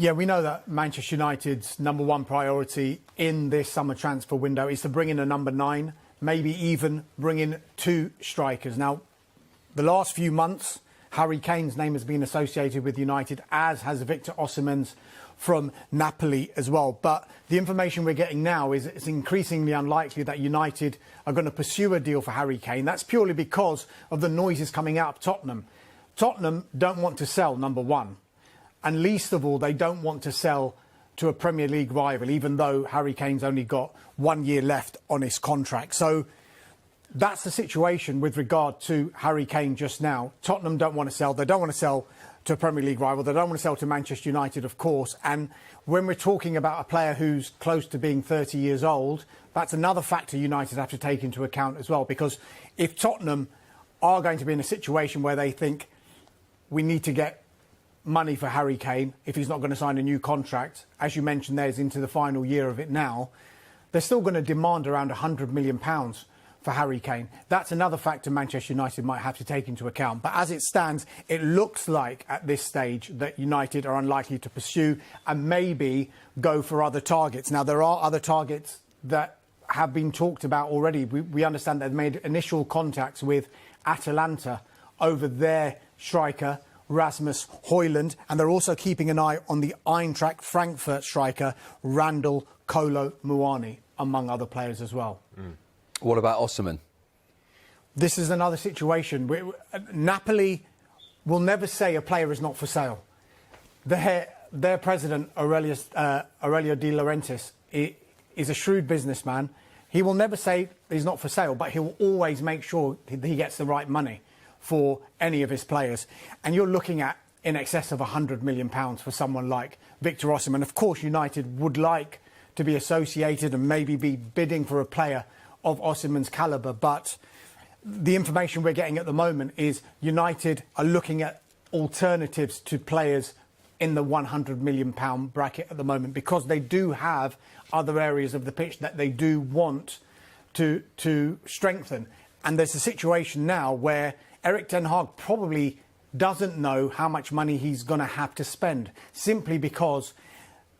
Yeah, we know that Manchester United's number one priority in this summer transfer window is to bring in a number 9, maybe even bring in 2 strikers. Now, the last few months, Harry Kane's name has been associated with United, as has Victor Osimhen's from Napoli as well. But the information we're getting now is it's increasingly unlikely that United are going to pursue a deal for Harry Kane. That's purely because of the noises coming out of Tottenham. Tottenham don't want to sell, number one. And least of all, they don't want to sell to a Premier League rival, even though Harry Kane's only got 1 year left on his contract. So that's the situation with regard to Harry Kane just now. Tottenham don't want to sell. They don't want to sell to a Premier League rival. They don't want to sell to Manchester United, of course. And when we're talking about a player who's close to being 30 years old, that's another factor United have to take into account as well. Because if Tottenham are going to be in a situation where they think we need to get money for Harry Kane, if he's not going to sign a new contract, as you mentioned, there's into the final year of it now, they're still going to demand around £100 million for Harry Kane. That's another factor Manchester United might have to take into account. But as it stands, it looks like at this stage that United are unlikely to pursue and maybe go for other targets. Now, there are other targets that have been talked about already. We understand they've made initial contacts with Atalanta over their striker, Rasmus Hojlund, and they're also keeping an eye on the Eintracht Frankfurt striker, Randal Kolo Muani, among other players as well. What about Osimhen? This is another situation. Napoli will never say a player is not for sale. Their president, Aurelio De Laurentiis, is a shrewd businessman. He will never say he's not for sale, but he will always make sure he gets the right money for any of his players. And you're looking at in excess of £100 million for someone like Victor Osimhen. Of course, United would like to be associated and maybe be bidding for a player of Osimhen's calibre, but the information we're getting at the moment is United are looking at alternatives to players in the £100 million bracket at the moment, because they do have other areas of the pitch that they do want to strengthen. And there's a situation now where Erik ten Hag probably doesn't know how much money he's going to have to spend, simply because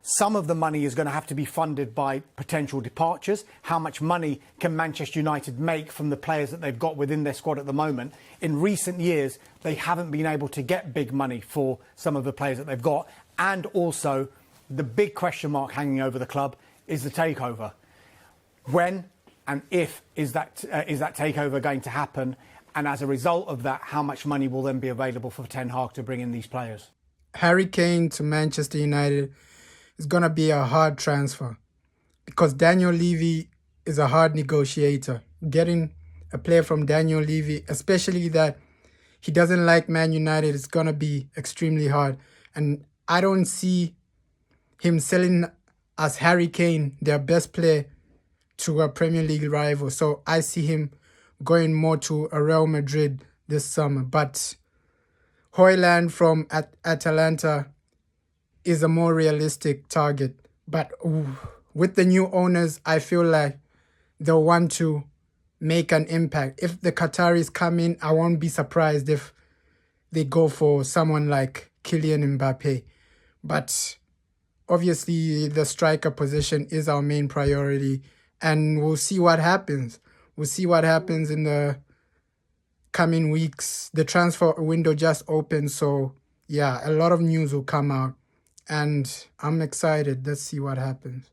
some of the money is going to have to be funded by potential departures. How much money can Manchester United make from the players that they've got within their squad at the moment? In recent years, they haven't been able to get big money for some of the players that they've got. And also, the big question mark hanging over the club is the takeover. When and if is that takeover going to happen? And as a result of that, how much money will then be available for Ten Hag to bring in these players? Harry Kane to Manchester United is going to be a hard transfer, because Daniel Levy is a hard negotiator. Getting a player from Daniel Levy, especially that he doesn't like Man United, is going to be extremely hard. And I don't see him selling as Harry Kane, their best player, to a Premier League rival. So I see him going more to a Real Madrid this summer. But Hojlund from Atalanta is a more realistic target. But with the new owners, I feel like they'll want to make an impact. If the Qataris come in, I won't be surprised if they go for someone like Kylian Mbappe. But obviously, the striker position is our main priority, and we'll see what happens. We'll see what happens in the coming weeks. The transfer window just opened, so yeah, a lot of news will come out. And I'm excited. Let's see what happens.